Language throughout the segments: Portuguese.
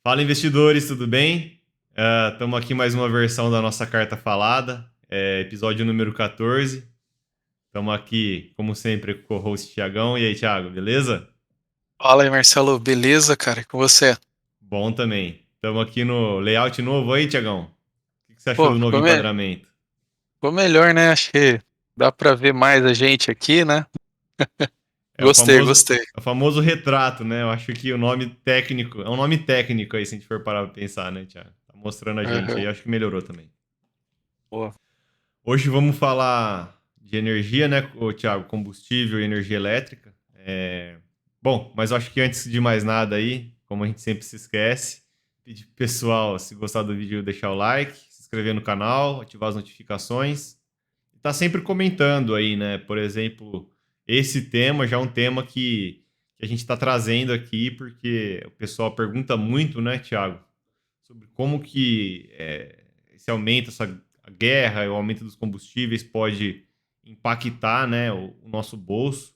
Fala, investidores, tudo bem? Estamos aqui mais uma versão da nossa carta falada, episódio número 14. Estamos aqui, como sempre, com o host Thiagão. E aí, Thiago, beleza? Fala aí, Marcelo. Beleza, cara? E com você? Bom também. Estamos aqui no layout novo aí, Thiagão. O que você achou Pô, do novo enquadramento? ficou melhor, né? Acho que dá pra ver mais a gente aqui, né? É o Gostei, famoso, gostei. é o famoso retrato, né? Eu acho que o nome técnico, é um nome técnico aí, se a gente for parar pra pensar, né, Thiago? Tá mostrando a gente Aham. aí, acho que melhorou também. Pô, Hoje vamos falar de energia, né, Thiago? Combustível e energia elétrica. Bom, mas eu acho que antes de mais nada aí, como a gente sempre se esquece, pedir pro pessoal, se gostar do vídeo, deixar o like, se inscrever no canal, ativar as notificações. E tá sempre comentando aí, né? Por exemplo, esse tema já é um tema que a gente está trazendo aqui, porque o pessoal pergunta muito, né, Thiago, sobre como que esse aumento, essa a guerra, o aumento dos combustíveis pode impactar, né, o nosso bolso.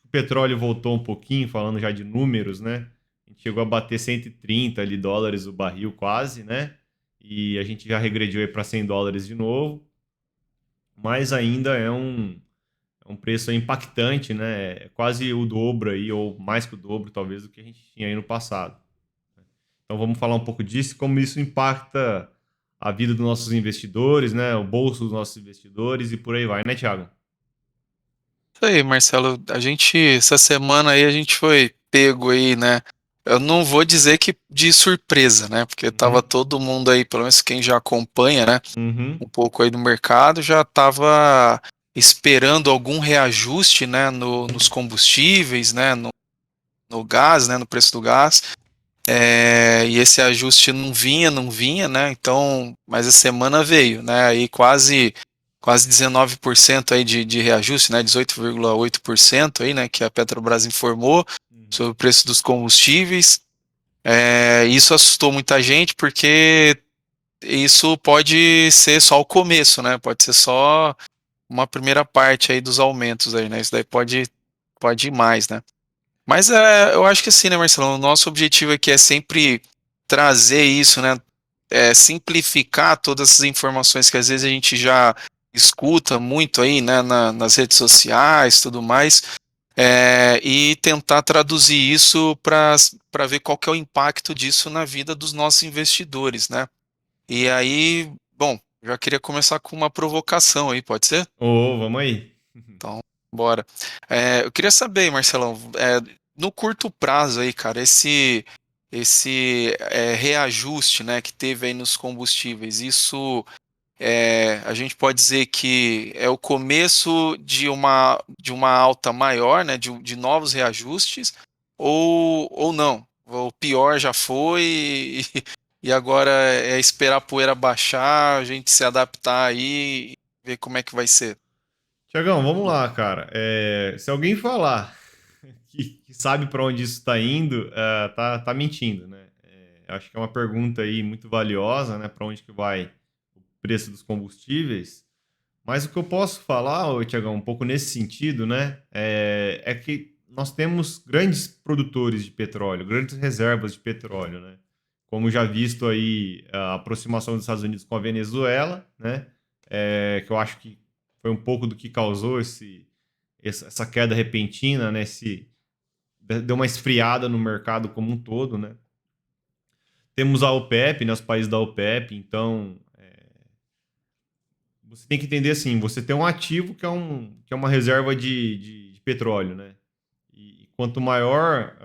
O petróleo voltou um pouquinho, falando já de números, né? A gente chegou a bater 130 ali, dólares o barril quase, né? E a gente já regrediu aí para 100 dólares de novo, mas ainda é um preço impactante, né? É quase o dobro aí, ou mais que o dobro, talvez, do que a gente tinha aí no passado. Então vamos falar um pouco disso, como isso impacta a vida dos nossos investidores, né? O bolso dos nossos investidores e por aí vai, né, Thiago? isso aí, Marcelo. Essa semana aí, a gente foi pego aí, né? Eu não vou dizer que de surpresa, né? Porque tava Uhum, todo mundo aí, pelo menos quem já acompanha, né? uhum, Um pouco aí do mercado, já tava esperando algum reajuste, né? Nos combustíveis, né? No gás, né? No preço do gás. E esse ajuste não vinha, né? Então, mas a semana veio, né? Aí quase 19% aí de reajuste, né? 18,8% aí, né? Que a Petrobras informou uhum. sobre o preço dos combustíveis. Isso assustou muita gente porque isso pode ser só o começo, né? Pode ser só uma primeira parte aí dos aumentos aí, né? Isso daí pode ir mais, né? Mas eu acho que assim, né, Marcelo? O nosso objetivo aqui é sempre trazer isso, né? Simplificar todas essas informações que às vezes a gente já escuta muito aí, né, nas redes sociais, tudo mais, e tentar traduzir isso para ver qual que é o impacto disso na vida dos nossos investidores, né? E aí, bom, já queria começar com uma provocação aí, pode ser? Ô, vamos aí. Então, bora. Eu queria saber, Marcelão, no curto prazo aí, cara, esse reajuste, né, que teve aí nos combustíveis, isso a gente pode dizer que é o começo de uma alta maior, né, de novos reajustes, ou não? O pior já foi e agora é esperar a poeira baixar, a gente se adaptar aí e ver como é que vai ser. Tiagão, vamos lá, cara. Se alguém falar que sabe para onde isso está indo, tá mentindo, né? Acho que é uma pergunta aí muito valiosa, né? Para onde que vai o preço dos combustíveis? Mas o que eu posso falar, ô, Tiagão, um pouco nesse sentido, né? É que nós temos grandes produtores de petróleo, grandes reservas de petróleo, né? Como já visto aí a aproximação dos Estados Unidos com a Venezuela, né? Que eu acho que foi um pouco do que causou essa queda repentina, né? Deu uma esfriada no mercado como um todo, né? Temos a OPEP, né? Os países da OPEP, então você tem que entender assim, você tem um ativo que é uma reserva de petróleo, né? E quanto maior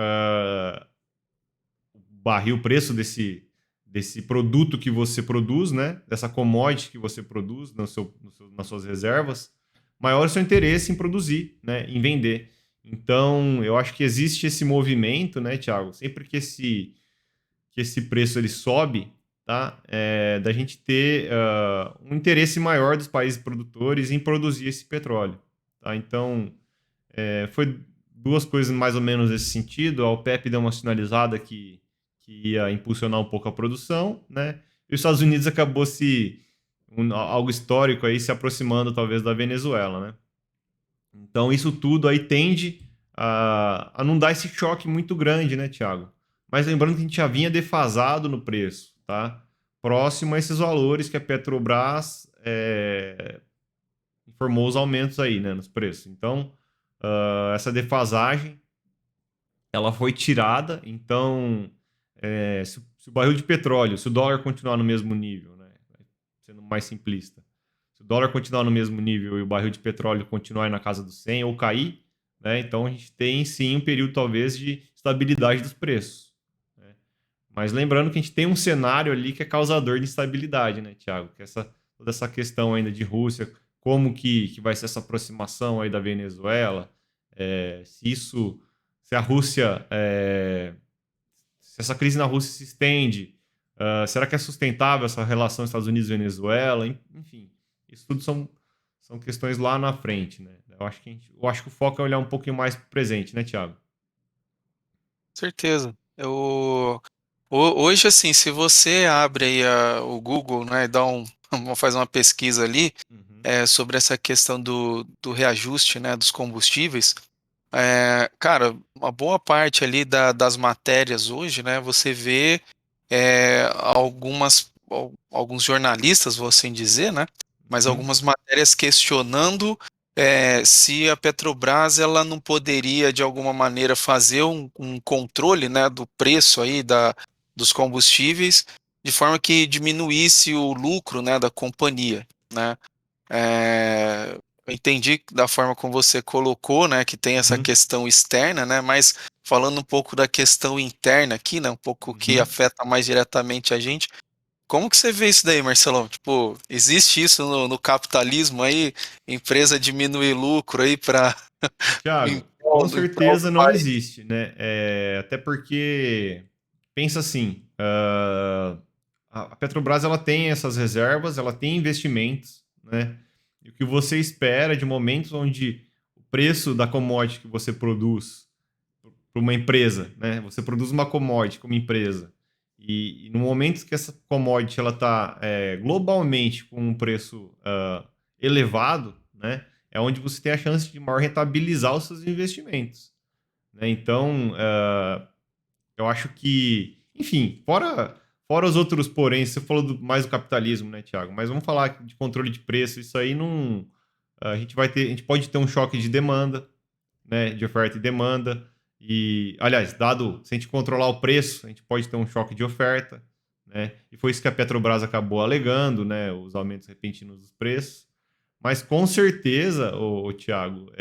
o barril, o preço desse produto que você produz, né? Dessa commodity que você produz nas suas reservas, maior o seu interesse em produzir, né? Em vender. Então, eu acho que existe esse movimento, né, Thiago? Sempre que esse preço ele sobe, tá? Da gente ter um interesse maior dos países produtores em produzir esse petróleo, tá? Então, foi duas coisas mais ou menos nesse sentido. A OPEP deu uma sinalizada que ia impulsionar um pouco a produção, né? E os Estados Unidos acabou algo histórico aí, se aproximando talvez da Venezuela, né? Então, isso tudo aí tende a não dar esse choque muito grande, né, Thiago? mas lembrando que a gente já vinha defasado no preço, tá? Próximo a esses valores que a Petrobras informou os aumentos aí, né, nos preços. Então, essa defasagem, ela foi tirada, então, se o barril de petróleo, se o dólar continuar no mesmo nível, né, sendo mais simplista, se o dólar continuar no mesmo nível e o barril de petróleo continuar aí na casa dos 100 ou cair, né, então a gente tem sim um período talvez de estabilidade dos preços, né? Mas lembrando que a gente tem um cenário ali que é causador de instabilidade, né, Thiago? Que toda essa questão ainda de Rússia, como que vai ser essa aproximação aí da Venezuela, se a Rússia, se essa crise na Rússia se estende, será que é sustentável essa relação Estados Unidos-Venezuela? Enfim, isso tudo são questões lá na frente, né? Eu acho que o foco é olhar um pouquinho mais para o presente, né, Thiago? Certeza. Hoje, assim, se você abre aí o Google, né, e faz uma pesquisa ali Uhum, sobre essa questão do reajuste, né, dos combustíveis, cara, uma boa parte ali das matérias hoje, né, você vê alguns jornalistas, vou assim dizer, né, mas uhum, algumas matérias questionando se a Petrobras ela não poderia de alguma maneira fazer um controle, né, do preço aí dos combustíveis de forma que diminuísse o lucro, né, da companhia, né. Eu entendi da forma como você colocou, né, que tem essa uhum, questão externa, né, mas falando um pouco da questão interna aqui, né, um pouco que uhum. afeta mais diretamente a gente, como que você vê isso daí, Marcelão? Tipo, existe isso no capitalismo aí, empresa diminuir lucro aí para em Tiago, com prol do certeza não país? existe, né? Até porque, pensa assim, a Petrobras ela tem essas reservas, ela tem investimentos, né? E o que você espera de momentos onde o preço da commodity que você produz para uma empresa, né? Você produz uma commodity como empresa e no momento que essa commodity ela está globalmente com um preço elevado, né? É onde você tem a chance de maior rentabilizar os seus investimentos, né? Então, eu acho que, enfim, fora os outros porém, você falou mais do capitalismo, né, Thiago? Mas vamos falar de controle de preço, isso aí não, a gente pode ter um choque de demanda, né, de oferta e demanda. E, aliás, dado se a gente controlar o preço, a gente pode ter um choque de oferta, né? E foi isso que a Petrobras acabou alegando, né, os aumentos repentinos dos preços. Mas com certeza, Thiago,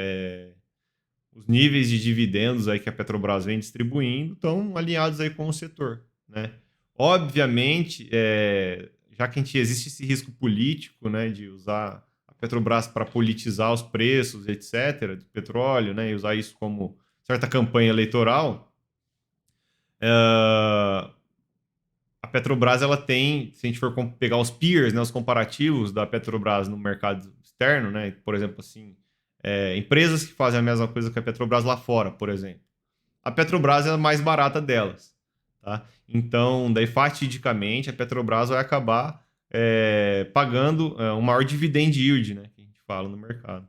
os níveis de dividendos aí que a Petrobras vem distribuindo estão alinhados aí com o setor, né? Obviamente, já que existe esse risco político, né, de usar a Petrobras para politizar os preços, etc., do petróleo, né, e usar isso como certa campanha eleitoral, eh, a Petrobras ela tem, se a gente for pegar os peers, né, os comparativos da Petrobras no mercado externo, né, por exemplo, assim, empresas que fazem a mesma coisa que a Petrobras lá fora, por exemplo. A Petrobras é a mais barata delas, tá? Então, daí fatidicamente a Petrobras vai acabar pagando um maior dividend yield, né, que a gente fala no mercado.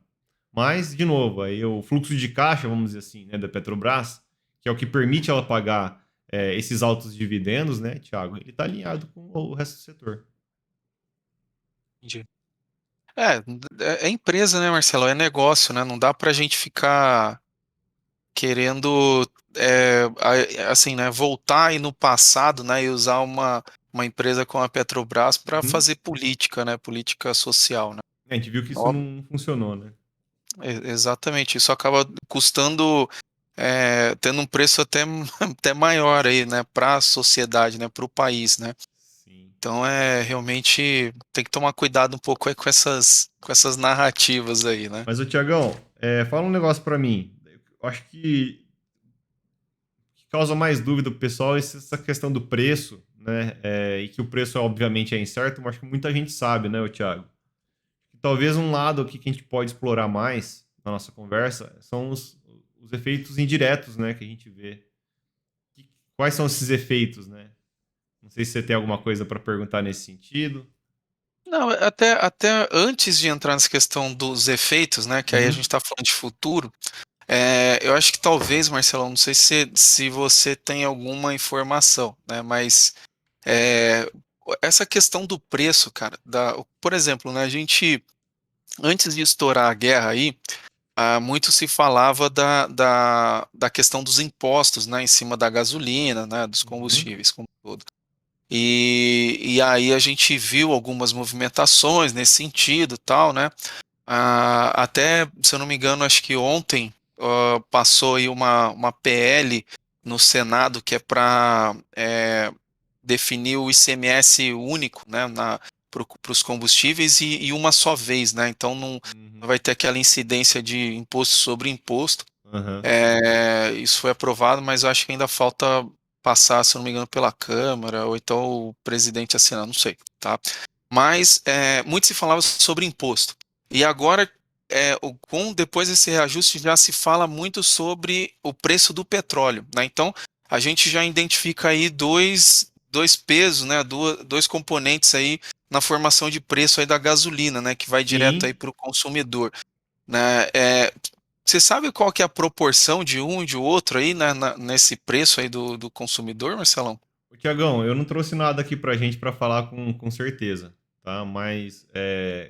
Mas, de novo, aí o fluxo de caixa, vamos dizer assim, né, da Petrobras, que é o que permite ela pagar esses altos dividendos, né, Thiago, ele está alinhado com o resto do setor. Entendi. É empresa, né, Marcelo? É negócio, né? Não dá pra gente ficar querendo, assim, né, voltar aí no passado, né, e usar uma empresa como a Petrobras para Uhum. fazer política, né, política social, né. A gente viu que isso Óbvio, não funcionou, né? exatamente, isso acaba custando, tendo um preço até, até maior aí, né, para a sociedade, né, para o país, né. Sim. Então realmente tem que tomar cuidado um pouco aí com essas narrativas aí, né. Mas, ô Tiagão, fala um negócio para mim. Eu acho que causa mais dúvida pro pessoal é essa questão do preço, né? E que o preço, obviamente, é incerto, mas acho que muita gente sabe, né, Thiago? Talvez um lado aqui que a gente pode explorar mais na nossa conversa são os efeitos indiretos, né, que a gente vê. Quais são esses efeitos, né? Não sei se você tem alguma coisa para perguntar nesse sentido. Não, até antes de entrar nessa questão dos efeitos, né, que aí a gente Uhum, está falando de futuro, Eu acho que talvez, Marcelo, não sei se você tem alguma informação, né? Mas é, essa questão do preço, cara, por exemplo, né, a gente, antes de estourar a guerra aí, muito se falava da questão dos impostos, né, em cima da gasolina, né, dos Uhum. combustíveis como um todo. E aí a gente viu algumas movimentações nesse sentido, tal, né? Até, se eu não me engano, acho que ontem passou aí uma PL no Senado que é para definir o ICMS único, né, para os combustíveis e uma só vez, né? Então não Uhum. vai ter aquela incidência de imposto sobre imposto. Aham. Isso foi aprovado, mas eu acho que ainda falta passar, se eu não me engano, pela Câmara, ou então o presidente assinar, não sei, tá? Mas muito se falava sobre imposto. E agora, depois desse reajuste, já se fala muito sobre o preço do petróleo, né? Então, a gente já identifica aí dois pesos, né? Dois componentes aí na formação de preço aí da gasolina, né? Que vai direto aí Sim. para o consumidor, né? Você sabe qual que é a proporção de um e de outro aí nesse preço aí do consumidor, Marcelão? Ô, Tiagão, eu não trouxe nada aqui pra gente pra falar com certeza, tá? Mas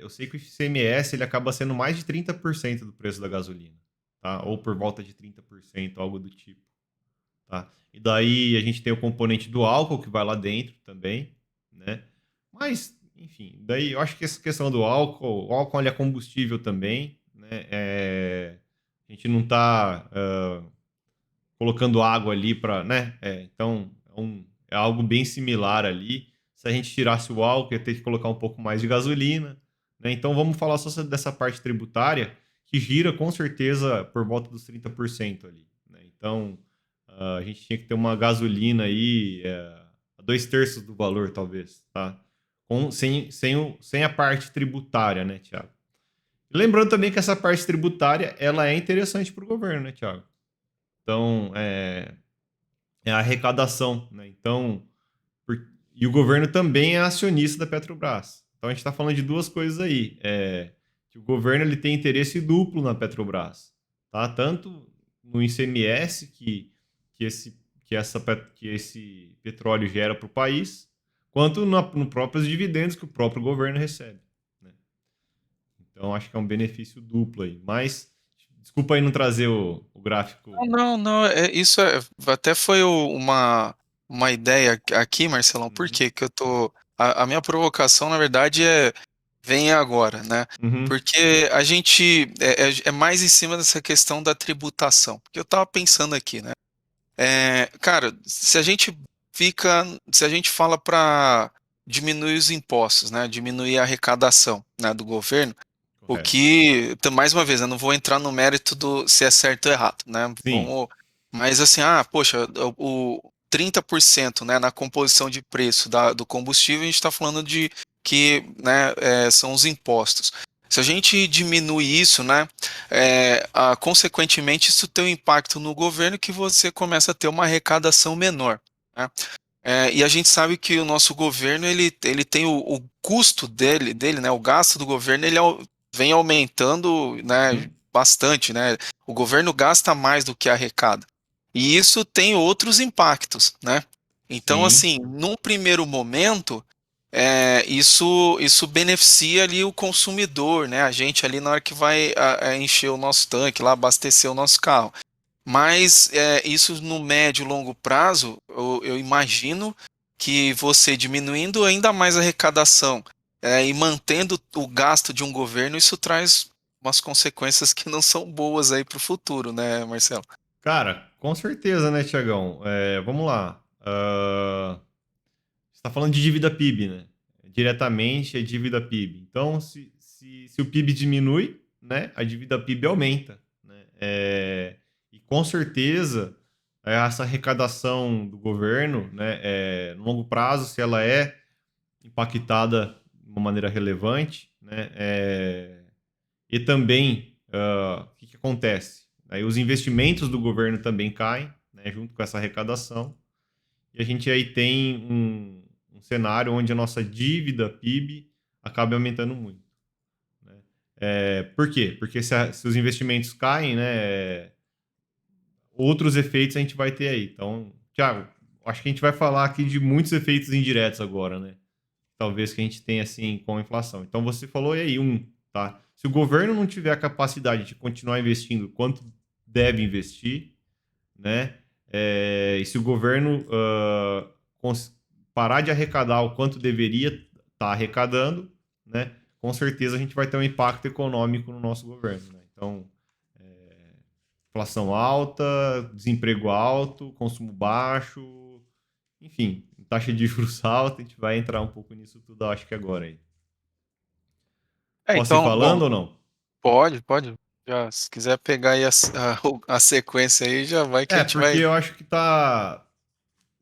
eu sei que o ICMS ele acaba sendo mais de 30% do preço da gasolina, tá? Ou por volta de 30%, algo do tipo, tá? E daí a gente tem o componente do álcool que vai lá dentro também, né? Mas, enfim, daí eu acho que essa questão do álcool, o álcool ele é combustível também, né? A gente não tá colocando água ali para, né? Então é algo bem similar ali. Se a gente tirasse o álcool, ia ter que colocar um pouco mais de gasolina, né? Então vamos falar só dessa parte tributária que gira com certeza por volta dos 30% ali, né? Então a gente tinha que ter uma gasolina aí a 2/3 do valor, talvez, tá? Sem a parte tributária, né, Thiago? Lembrando também que essa parte tributária ela é interessante para o governo, né, Thiago? Então, é a arrecadação, né? Então, e o governo também é acionista da Petrobras. Então a gente está falando de duas coisas aí. Que o governo ele tem interesse duplo na Petrobras, tá? Tanto no ICMS que esse, que esse petróleo gera para o país, quanto no próprios dividendos que o próprio governo recebe, né? Então acho que é um benefício duplo aí. Mas desculpa aí não trazer o gráfico. Não, não, não, isso até foi uma ideia aqui, Marcelão, por Uhum, quê que eu tô. A minha provocação, na verdade, vem agora, né? uhum, Porque a gente é mais em cima dessa questão da tributação. Porque eu tava pensando aqui, né? Cara, se a gente fala para diminuir os impostos, né? Diminuir a arrecadação, né, do governo. O correto. que, então, mais uma vez, eu não vou entrar no mérito do se é certo ou errado, né? Sim. Mas assim, poxa, o 30%, né, na composição de preço do combustível, a gente está falando de que, né, são os impostos. Se a gente diminui isso, né, consequentemente, isso tem um impacto no governo que você começa a ter uma arrecadação menor, né? E a gente sabe que o nosso governo ele tem o custo dele, né, o gasto do governo vem aumentando, né, Uhum. bastante, né? O governo gasta mais do que arrecada. E isso tem outros impactos, né? Então, Sim. assim, num primeiro momento, isso beneficia ali o consumidor, né? A gente ali na hora que vai encher o nosso tanque, lá abastecer o nosso carro. Mas isso no médio e longo prazo, eu imagino que você diminuindo ainda mais a arrecadação e mantendo o gasto de um governo, isso traz umas consequências que não são boas aí para o futuro, né, Marcelo? Cara, com certeza, né, Tiagão? Vamos lá. Você está falando de dívida PIB, né? Diretamente é dívida PIB. Então, se o PIB diminui, né, a dívida PIB aumenta, né? E com certeza, essa arrecadação do governo, né, no longo prazo, se ela é impactada de uma maneira relevante, né, e também, o que que acontece? Aí os investimentos do governo também caem, né, junto com essa arrecadação, e a gente aí tem um cenário onde a nossa dívida PIB acaba aumentando muito, né. Por quê? Porque se os investimentos caem, né, outros efeitos a gente vai ter aí. Então, Thiago, acho que a gente vai falar aqui de muitos efeitos indiretos agora, né? Talvez que a gente tenha assim com a inflação. Então você falou e aí tá? Se o governo não tiver a capacidade de continuar investindo quanto deve investir, né? E se o governo parar de arrecadar o quanto deveria estar arrecadando, né? Com certeza a gente vai ter um impacto econômico no nosso governo, né? Então, inflação alta, desemprego alto, consumo baixo, enfim, taxa de juros alta, a gente vai entrar um pouco nisso tudo, acho que agora aí. Posso ir Então, bom, falando ou não? pode. Já, se quiser pegar aí a sequência aí, já vai que a gente Porque vai. eu acho que tá.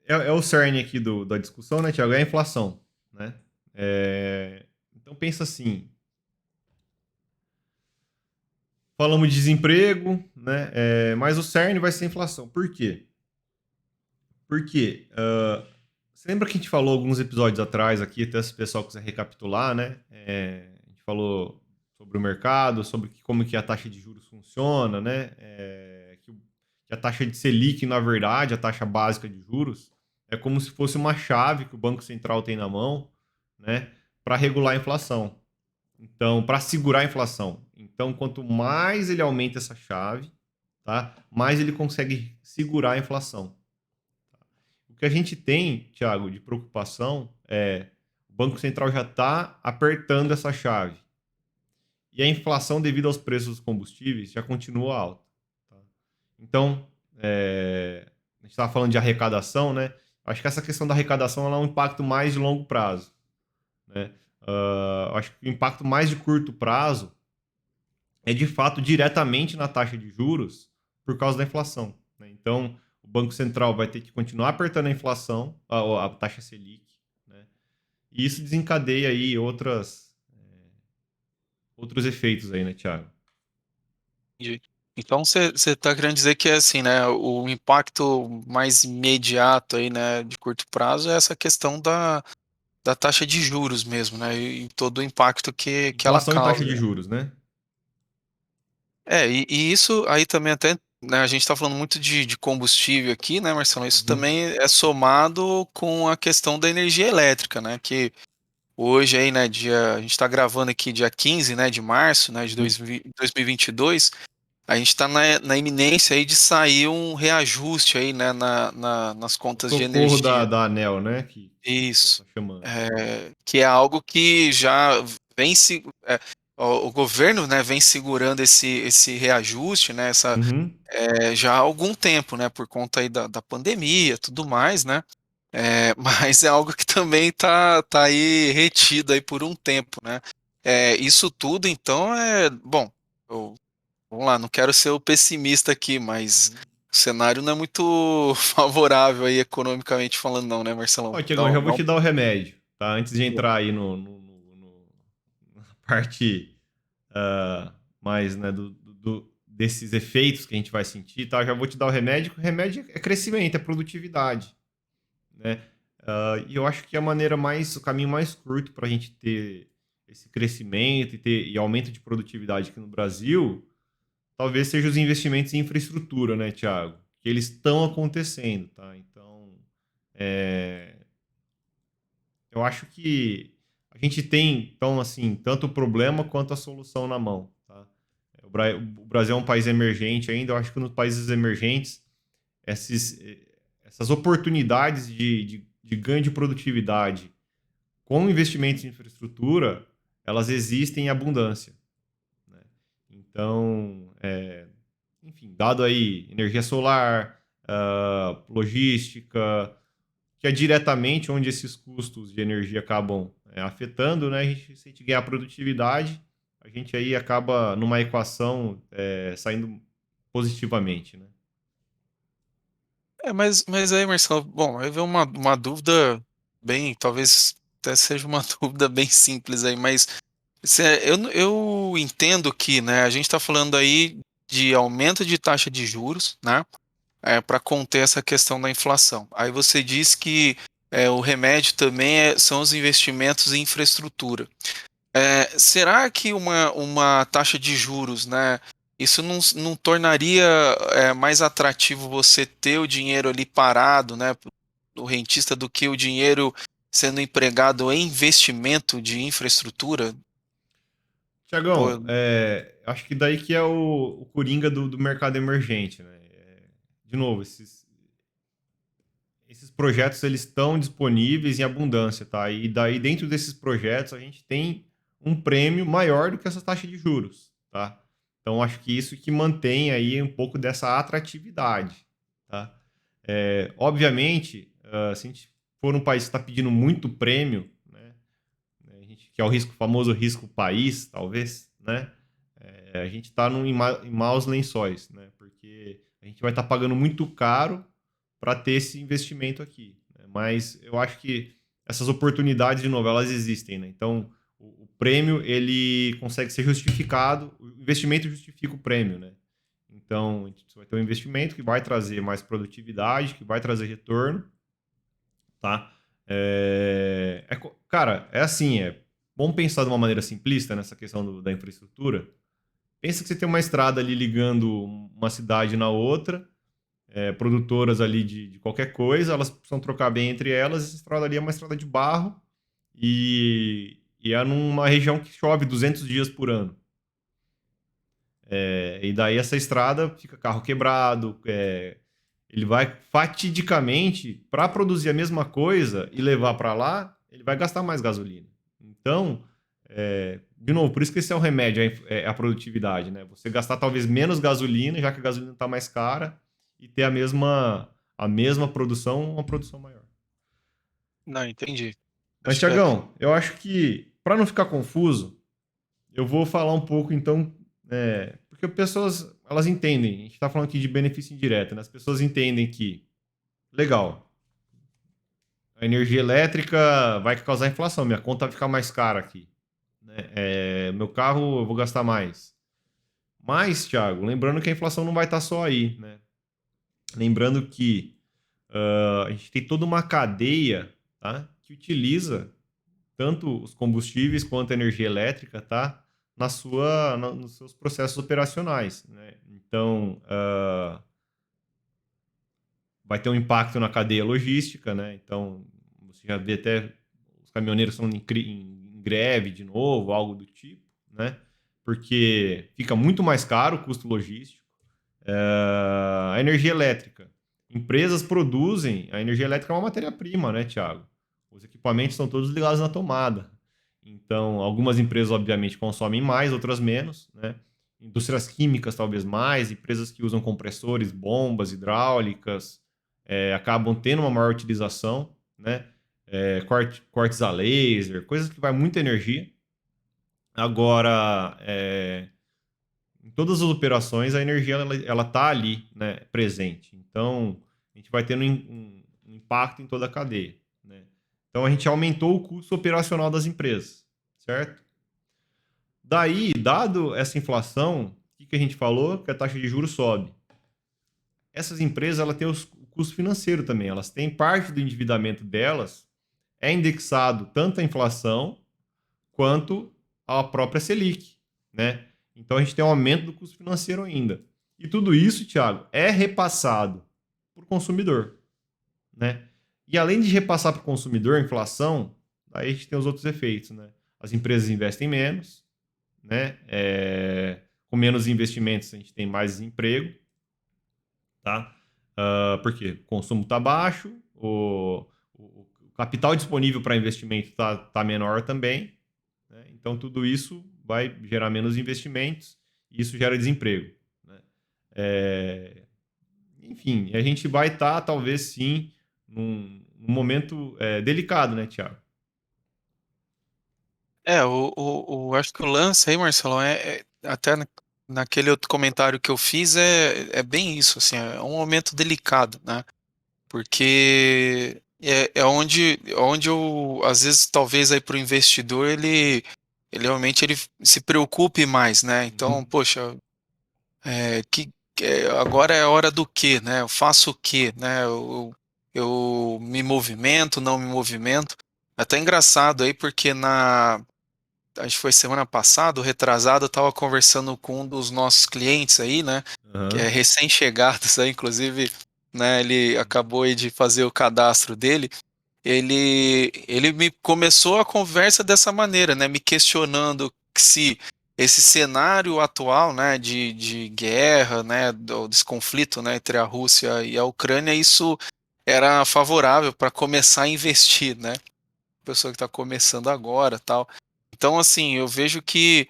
É o cerne aqui da discussão, né, Tiago? É a inflação, né? Então pensa assim. Falamos de desemprego, né? Mas o cerne vai ser a inflação. Por quê? Porque você lembra que a gente falou alguns episódios atrás aqui, até se o pessoal quiser recapitular, né? A gente falou sobre o mercado, sobre como que a taxa de juros funciona, né? Que a taxa de Selic, na verdade, a taxa básica de juros, é como se fosse uma chave que o Banco Central tem na mão, né? Para regular a inflação. Então, para segurar a inflação. Então, quanto mais ele aumenta essa chave, tá? Mais ele consegue segurar a inflação. O que a gente tem, Thiago, de preocupação é o Banco Central já está apertando essa chave. E a inflação, devido aos preços dos combustíveis, já continua alta. Tá? Então, a gente estava falando de arrecadação, né? Acho que essa questão da arrecadação ela é um impacto mais de longo prazo. Né? Acho que o impacto mais de curto prazo é, de fato, diretamente na taxa de juros por causa da inflação. Né? Então, o Banco Central vai ter que continuar apertando a inflação, a taxa Selic, né? E isso desencadeia aí outros efeitos aí, né, Thiago? Entendi. Então você está querendo dizer que assim, né, o impacto mais imediato aí, né, de curto prazo é essa questão da taxa de juros mesmo, né, e todo o impacto que ela Inflação e taxa causa, de né. juros, né? E isso aí também até, né, a gente está falando muito de combustível aqui, né, Marcelo, isso Uhum. também é somado com a questão da energia elétrica, né, que hoje aí, né, a gente está gravando aqui dia 15, né, de março, né, de Uhum. 2022. A gente está na iminência aí de sair um reajuste aí, né, nas O contas de socorro energia. da ANEL, né? Que o pessoal Isso. tá chamando. Que é algo que já vem se o governo, né, vem segurando esse reajuste, né, Uhum. já há algum tempo, né, por conta aí da pandemia, tudo mais, né. Mas é algo que também tá aí retido aí por um tempo, né. Isso tudo então bom, eu vamos lá, não quero ser o pessimista aqui, mas Uhum. o cenário não é muito favorável aí economicamente falando não, né, Marcelão? Ó, Tiagão, já vou Dá te dar o remédio, tá? Antes de boa. entrar aí na parte mais, né, desses efeitos que a gente vai sentir, tá? Já vou te dar o remédio. O remédio é crescimento, é produtividade, né? E eu acho que o caminho mais curto para a gente ter esse crescimento e aumento de produtividade aqui no Brasil, talvez seja os investimentos em infraestrutura, né, Thiago? Que eles estão acontecendo, tá? Então, é, eu acho que a gente tem, então, assim, tanto o problema quanto a solução na mão, tá? O Brasil é um país emergente ainda, eu acho que nos países emergentes, esses, essas oportunidades de ganho de produtividade com investimentos em infraestrutura, elas existem em abundância, né? Então, enfim, dado aí energia solar, logística, que é diretamente onde esses custos de energia acabam afetando, né? Se a gente ganhar produtividade, a gente aí acaba numa equação saindo positivamente, né? Mas aí, Marcelo, bom, aí vem uma dúvida bem, talvez até seja uma dúvida bem simples aí, mas eu entendo que, né, a gente está falando aí de aumento de taxa de juros, né, para conter essa questão da inflação. Aí você diz que o remédio também são os investimentos em infraestrutura. Será que uma taxa de juros, né? isso não tornaria mais atrativo você ter o dinheiro ali parado, né, do rentista do que o dinheiro sendo empregado em investimento de infraestrutura? Tiagão, Pô, acho que daí que é o coringa do mercado emergente, né? De novo, esses projetos eles estão disponíveis em abundância, tá? E daí dentro desses projetos a gente tem um prêmio maior do que essa taxa de juros, tá? Então acho que isso que mantém aí um pouco dessa atratividade, tá? Obviamente, se a gente for um país que está pedindo muito prêmio, né, que é o risco, o famoso risco país, talvez, né? A gente está em maus lençóis, né? Porque a gente vai estar pagando muito caro para ter esse investimento aqui, né? Mas eu acho que essas oportunidades, de novo, elas existem, né? Então, o prêmio, ele consegue ser justificado, o investimento justifica o prêmio, né? Então, a gente vai ter um investimento que vai trazer mais produtividade, que vai trazer retorno, tá? Cara, é assim, vamos pensar de uma maneira simplista nessa questão da infraestrutura. Pensa que você tem uma estrada ali ligando uma cidade na outra, produtoras ali de qualquer coisa, elas precisam trocar bem entre elas. Essa estrada ali é uma estrada de barro e é numa região que chove 200 dias por ano. E daí essa estrada fica carro quebrado, ele vai fatidicamente para produzir a mesma coisa e levar para lá, ele vai gastar mais gasolina. Então, de novo, por isso que esse é o remédio, a produtividade, né? Você gastar talvez menos gasolina, já que a gasolina está mais cara, e ter a mesma produção, uma produção maior. não, entendi. Mas, Acho que Tiagão, eu acho que, para não ficar confuso, eu vou falar um pouco, então, porque pessoas, elas entendem, a gente está falando aqui de benefício indireto, né? As pessoas entendem que, legal, a energia elétrica vai causar inflação, minha conta vai ficar mais cara aqui, né? Meu carro eu vou gastar mais. Mas, Thiago, lembrando que a inflação não vai estar só aí, né? Lembrando que a gente tem toda uma cadeia, tá? Que utiliza tanto os combustíveis quanto a energia elétrica, tá? Nos seus processos operacionais, né? Então, vai ter um impacto na cadeia logística, né? Então, você já vê até os caminhoneiros estão em greve de novo, algo do tipo, né? Porque fica muito mais caro o custo logístico. A energia elétrica. Empresas produzem. A energia elétrica é uma matéria-prima, né, Thiago? Os equipamentos estão todos ligados na tomada. Então, algumas empresas, obviamente, consomem mais, outras menos, né? Indústrias químicas, talvez mais, empresas que usam compressores, bombas hidráulicas, acabam tendo uma maior utilização, né? Cortes a laser, coisas que vai muita energia. Agora, em todas as operações, a energia ela tá ali, né, presente. Então, a gente vai tendo um impacto em toda a cadeia, né? Então, a gente aumentou o custo operacional das empresas, certo? Daí, dado essa inflação, o que a gente falou? Que a taxa de juros sobe. Essas empresas ela têm o custo financeiro também. Elas têm parte do endividamento delas é indexado tanto à inflação quanto à própria Selic, né? Então a gente tem um aumento do custo financeiro ainda. E tudo isso, Thiago, é repassado para o consumidor, né? E além de repassar para o consumidor a inflação, aí a gente tem os outros efeitos, né? As empresas investem menos, né? Com menos investimentos a gente tem mais emprego, tá? Porque o consumo está baixo, o capital disponível para investimento tá menor também, né? Então tudo isso vai gerar menos investimentos e isso gera desemprego, né? É, Enfim, a gente vai estar talvez sim num momento delicado, né, Tiago? acho que o lance aí, Marcelo, até naquele outro comentário que eu fiz, é bem isso, assim, é um momento delicado, né? Porque é onde eu, às vezes, talvez aí para o investidor, ele realmente ele se preocupe mais, né? Então, Uhum. poxa, agora é a hora do quê, né? Eu faço o quê, né? Eu me movimento, não me movimento. É até engraçado aí, porque acho que foi semana passada, ou retrasado, eu estava conversando com um dos nossos clientes aí, né? Que é Aham. recém-chegados aí, inclusive, né? Ele acabou aí de fazer o cadastro dele. Ele me começou a conversa dessa maneira, né? Me questionando se esse cenário atual, né, de guerra, né, desse conflito, né, entre a Rússia e a Ucrânia, isso era favorável para começar a investir, né? Pessoa que está começando agora, tal. Então, assim, eu vejo que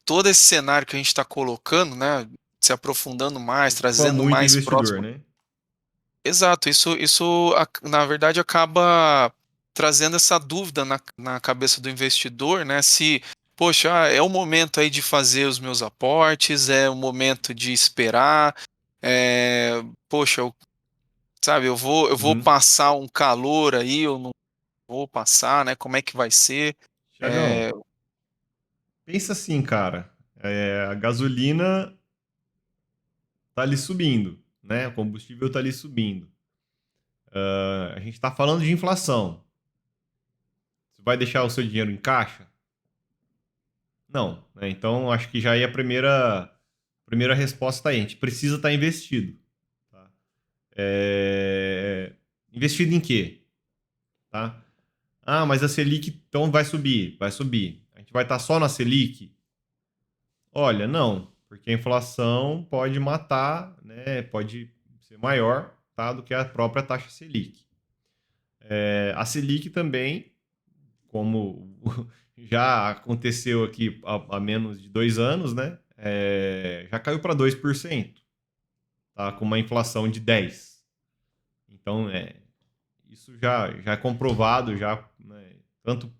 todo esse cenário que a gente está colocando, né, se aprofundando mais, Preocupa trazendo muito o mais investidor, próximo. né? Exato, na verdade acaba trazendo essa dúvida na cabeça do investidor, né? Se, poxa, é o momento aí de fazer os meus aportes, é o momento de esperar, poxa, sabe, eu vou Uhum. passar um calor aí, eu não vou passar, né? Como é que vai ser? Tiagão, É, pensa assim, cara. A gasolina tá ali subindo, né? O combustível tá ali subindo. A gente tá falando de inflação. Você vai deixar o seu dinheiro em caixa? Não, né? Então, acho que já aí a primeira resposta tá aí. A gente precisa estar investido. Tá? Investido em quê? Tá? Ah, mas a Selic então vai subir. Vai subir. A gente vai estar só na Selic? Olha, não, porque a inflação pode matar, né? Pode ser maior, tá, do que a própria taxa Selic. A Selic também, como já aconteceu aqui há menos de 2 anos, né? Já caiu para 2%, tá? Com uma inflação de 10%. Então, isso já é comprovado, já, né, tanto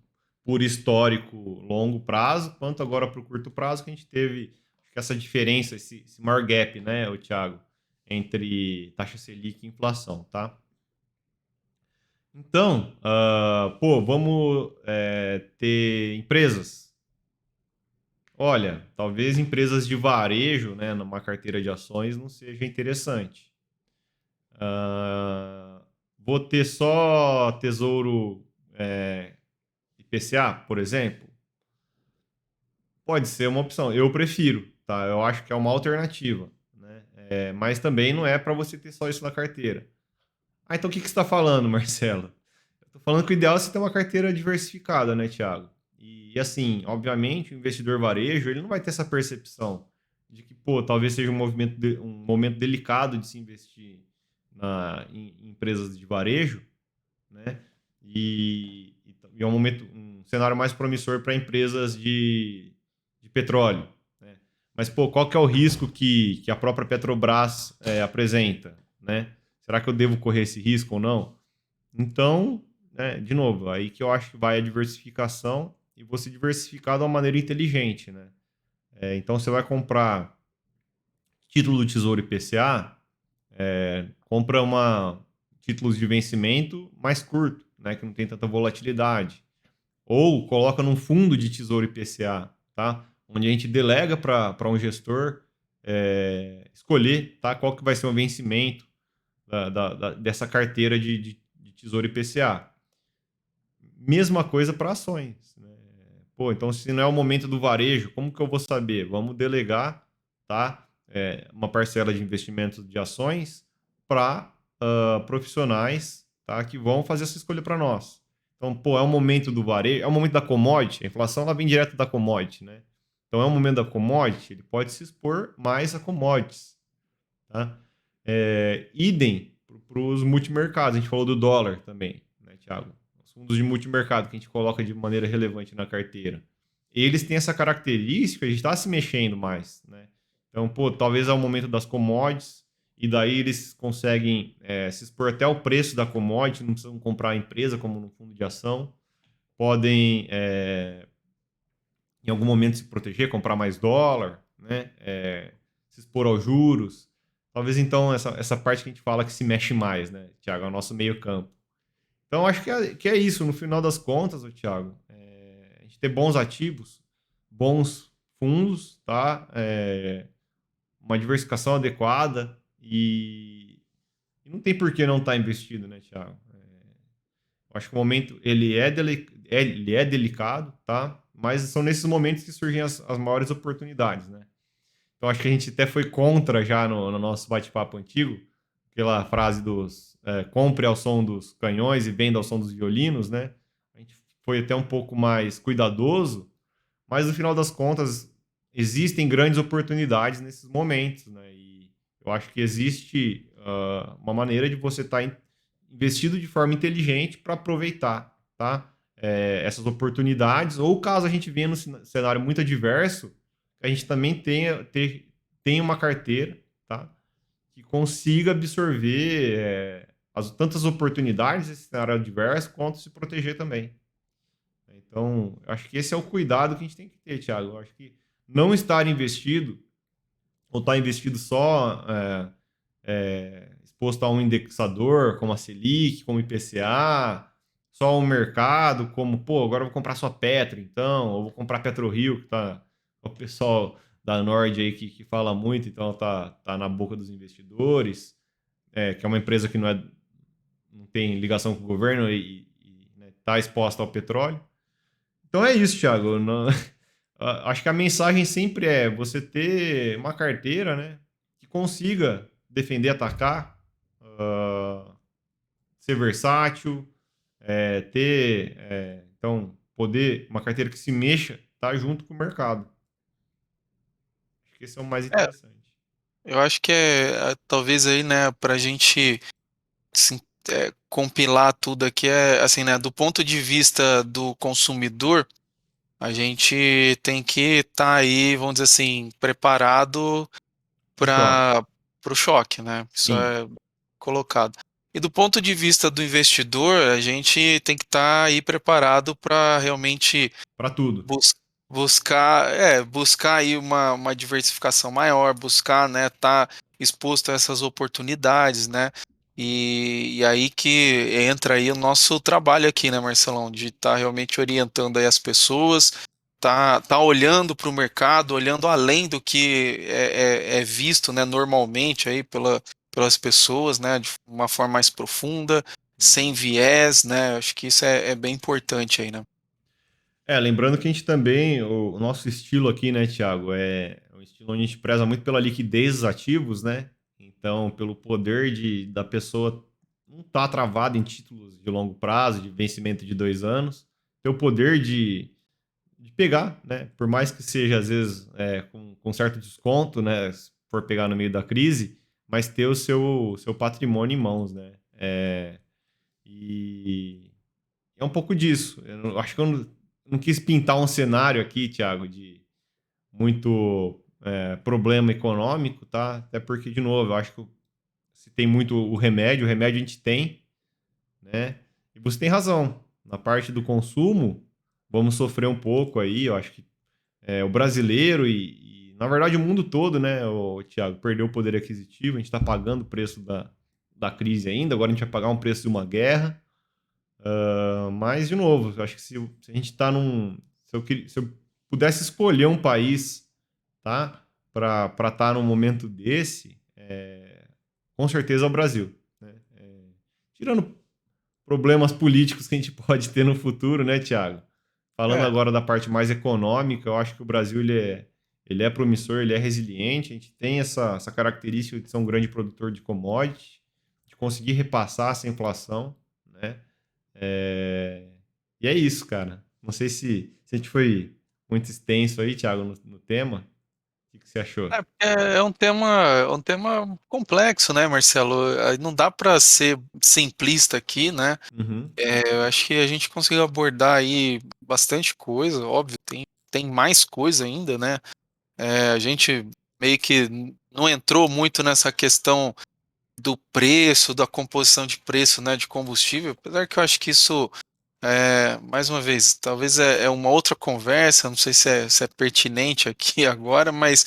por histórico longo prazo, quanto agora para o curto prazo, que a gente teve acho que essa diferença, esse maior gap, né, o Thiago, entre taxa Selic e inflação, tá? Então, pô, vamos ter empresas. Olha, talvez empresas de varejo, né, numa carteira de ações não seja interessante. Ah, vou ter só tesouro IPCA, por exemplo? Pode ser uma opção. Eu prefiro, tá? Eu acho que é uma alternativa, né? Mas também não é para você ter só isso na carteira. Ah, então o que que você está falando, Marcelo? Eu estou falando que o ideal é você ter uma carteira diversificada, né, Thiago? E assim, obviamente, o investidor varejo, ele não vai ter essa percepção de que, pô, talvez seja um momento delicado de se investir em empresas de varejo, né? E é um cenário mais promissor para empresas de petróleo, né? Mas, pô, qual que é o risco que a própria Petrobras apresenta, né? Será que eu devo correr esse risco ou não? Então, né, de novo, aí que eu acho que vai a diversificação e você diversificar de uma maneira inteligente, né? Então, você vai comprar título do Tesouro IPCA, compra títulos de vencimento mais curto, né, que não tem tanta volatilidade. Ou coloca num fundo de tesouro IPCA, tá? Onde a gente delega para um gestor escolher, tá? Qual que vai ser o vencimento dessa carteira de tesouro IPCA. Mesma coisa para ações, né? Pô, então se não é o momento do varejo, como que eu vou saber? Vamos delegar, tá? Uma parcela de investimentos de ações para profissionais, tá? Que vão fazer essa escolha para nós. Então, pô, é o momento do varejo, é o momento da commodity, a inflação ela vem direto da commodity, né? Então é o momento da commodity, ele pode se expor mais a commodities, tá? Idem para os multimercados, a gente falou do dólar também, né, Thiago? Os fundos de multimercado que a gente coloca de maneira relevante na carteira. Eles têm essa característica de estar se mexendo mais, né? Então, pô, talvez é o momento das commodities, e daí eles conseguem se expor até o preço da commodity, não precisam comprar a empresa como no fundo de ação, podem, em algum momento, se proteger, comprar mais dólar, né? Se expor aos juros. Talvez então essa parte que a gente fala que se mexe mais, né, Thiago? É o nosso meio campo. Então acho que é isso, no final das contas, Thiago. A gente ter bons ativos, bons fundos, tá? Uma diversificação adequada e não tem por que não estar investido, né, Thiago? Eu acho que o momento ele é delicado, tá? Mas são nesses momentos que surgem as maiores oportunidades, né? Então acho que a gente até foi contra já no nosso bate-papo antigo, aquela frase dos compre ao som dos canhões e venda ao som dos violinos, né? A gente foi até um pouco mais cuidadoso, mas no final das contas existem grandes oportunidades nesses momentos, né? E eu acho que existe uma maneira de você estar investido de forma inteligente para aproveitar, tá? Essas oportunidades, ou caso a gente venha num cenário muito adverso, a gente também tenha uma carteira, tá? Que consiga absorver tantas oportunidades desse cenário adverso, quanto se proteger também. Então, acho que esse é o cuidado que a gente tem que ter, Thiago. Eu acho que não estar investido, ou estar investido só exposto a um indexador, como a Selic, como o IPCA, só o mercado, como, pô, agora eu vou comprar só Petro, então, ou vou comprar PetroRio, que tá o pessoal da Nord aí que fala muito, então tá na boca dos investidores, que é uma empresa que não tem ligação com o governo e né, tá exposta ao petróleo. Então é isso, Thiago. Acho que a mensagem sempre é você ter uma carteira, né, que consiga defender, atacar, ser versátil, então, poder, uma carteira que se mexa, tá junto com o mercado. Acho que esse é o mais É, interessante. eu acho que talvez aí, né, pra gente assim, compilar tudo aqui assim, né, do ponto de vista do consumidor, a gente tem que estar aí, vamos dizer assim, preparado Pro choque. para o choque, né? Isso Sim, é colocado. E do ponto de vista do investidor, a gente tem que estar aí preparado para realmente para tudo. bus buscar aí uma diversificação maior, buscar, né, tá exposto a essas oportunidades, né? E aí que entra aí o nosso trabalho aqui, né, Marcelão, de estar realmente orientando aí as pessoas, tá olhando para o mercado, olhando além do que é visto, né, normalmente aí pelas pessoas, né, de uma forma mais profunda, sem Uhum. viés, né? Acho que isso é bem importante aí, né? Lembrando que a gente também, o nosso estilo aqui, né, Thiago, é um estilo onde a gente preza muito pela liquidez dos ativos, né? Então, pelo poder da pessoa não estar travada em títulos de longo prazo, de vencimento de 2 anos, ter o poder de pegar, né? Por mais que seja, às vezes, com certo desconto, né? Se for pegar no meio da crise, mas ter o seu patrimônio em mãos, né? E é um pouco disso. Acho que eu não quis pintar um cenário aqui, Thiago, de muito problema econômico, tá? Até porque, de novo, eu acho que se tem muito o remédio a gente tem, né? E você tem razão. Na parte do consumo, vamos sofrer um pouco aí. Eu acho que o brasileiro na verdade, o mundo todo, né, Thiago, perdeu o poder aquisitivo. A gente está pagando o preço da crise ainda. Agora a gente vai pagar um preço de uma guerra. Mas, de novo, eu acho que se a gente está num. Se eu pudesse escolher um país, tá? Para estar num momento desse, com certeza é o Brasil. Né? Tirando problemas políticos que a gente pode ter no futuro, né, Thiago? Falando É, agora da parte mais econômica, eu acho que o Brasil ele é promissor, ele é resiliente. A gente tem essa característica de ser um grande produtor de commodity, de conseguir repassar essa inflação, né? É, E é isso, cara. Não sei se a gente foi muito extenso aí, Thiago, no tema. O que você achou? é um tema complexo, né, Marcelo? Não dá para ser simplista aqui, né? Uhum. Eu acho que a gente conseguiu abordar aí bastante coisa, óbvio, tem mais coisa ainda, né? A gente meio que não entrou muito nessa questão do preço, da composição de preço, né, de combustível, apesar que eu acho que isso, mais uma vez, talvez é uma outra conversa, não sei se é pertinente aqui agora, mas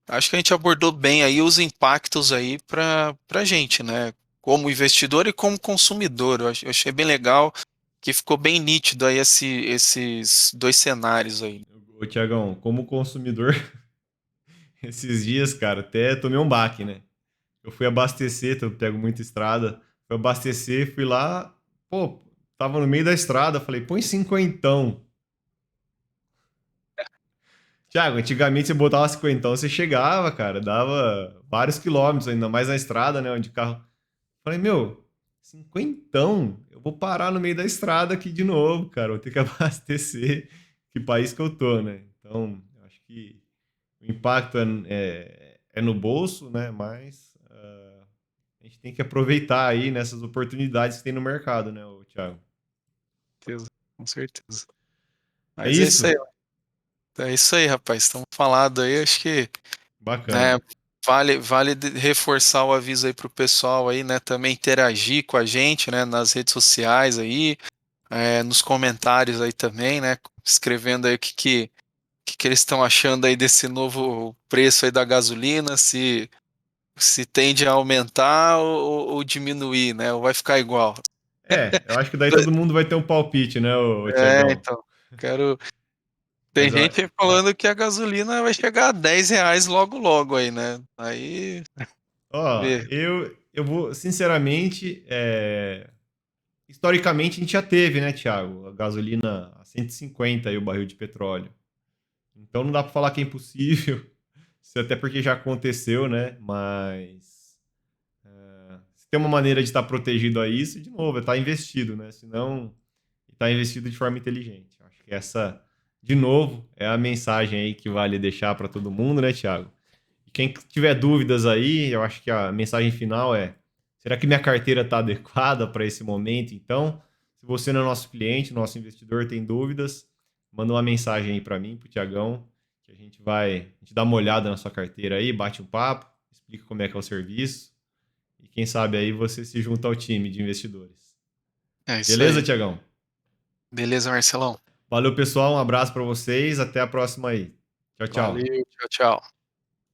acho que a gente abordou bem aí os impactos aí para gente, né, como investidor e como consumidor. Eu achei bem legal que ficou bem nítido aí esses dois cenários aí. Ô, Thiagão, como consumidor, esses dias, cara, até tomei um baque, né? Eu fui abastecer, eu pego muita estrada. Fui abastecer, fui lá, pô, tava no meio da estrada, falei, põe cinquentão. Thiago, antigamente você botava 50, você chegava, cara, dava vários quilômetros, ainda mais na estrada, né, onde carro... Falei, meu, 50, eu vou parar no meio da estrada aqui de novo, cara, vou ter que abastecer. Que país que eu tô, né? Então, eu acho que o impacto é no bolso, né? Mas a gente tem que aproveitar aí nessas oportunidades que tem no mercado, né, Thiago? certeza, com certeza. É Mas é isso isso? aí. É isso aí, rapaz. Estamos falando aí, acho que, né, Bacana. vale reforçar o aviso aí pro pessoal aí, né, também interagir com a gente, né, nas redes sociais aí, nos comentários aí também, né, escrevendo aí o que eles estão achando aí desse novo preço aí da gasolina, se tende a aumentar ou diminuir, né, ou vai ficar igual. Eu acho que daí todo mundo vai ter um palpite, né, Tiagão? Então, quero. Tem Mas, ó, gente falando que a gasolina vai chegar a R$ 10 logo logo aí, né? Aí, vê. eu vou, sinceramente, historicamente a gente já teve, né, Thiago? A gasolina a 150 aí o barril de petróleo. Então não dá para falar que é impossível, isso até porque já aconteceu, né? Mas se tem uma maneira de estar protegido a isso, de novo, é estar investido, né? Senão, estar investido de forma inteligente. Acho que essa, de novo, é a mensagem aí que vale deixar para todo mundo, né, Thiago? E quem tiver dúvidas aí, eu acho que a mensagem final é: será que minha carteira está adequada para esse momento? Então, se você não é nosso cliente, nosso investidor, tem dúvidas, manda uma mensagem aí para mim, para o Tiagão, que a gente dá uma olhada na sua carteira aí, bate um papo, explica como é que é o serviço e quem sabe aí você se junta ao time de investidores. É isso Beleza, aí. Tiagão? Beleza, Marcelão? Valeu, pessoal. Um abraço para vocês. Até a próxima aí. Tchau, tchau. Valeu, tchau, tchau.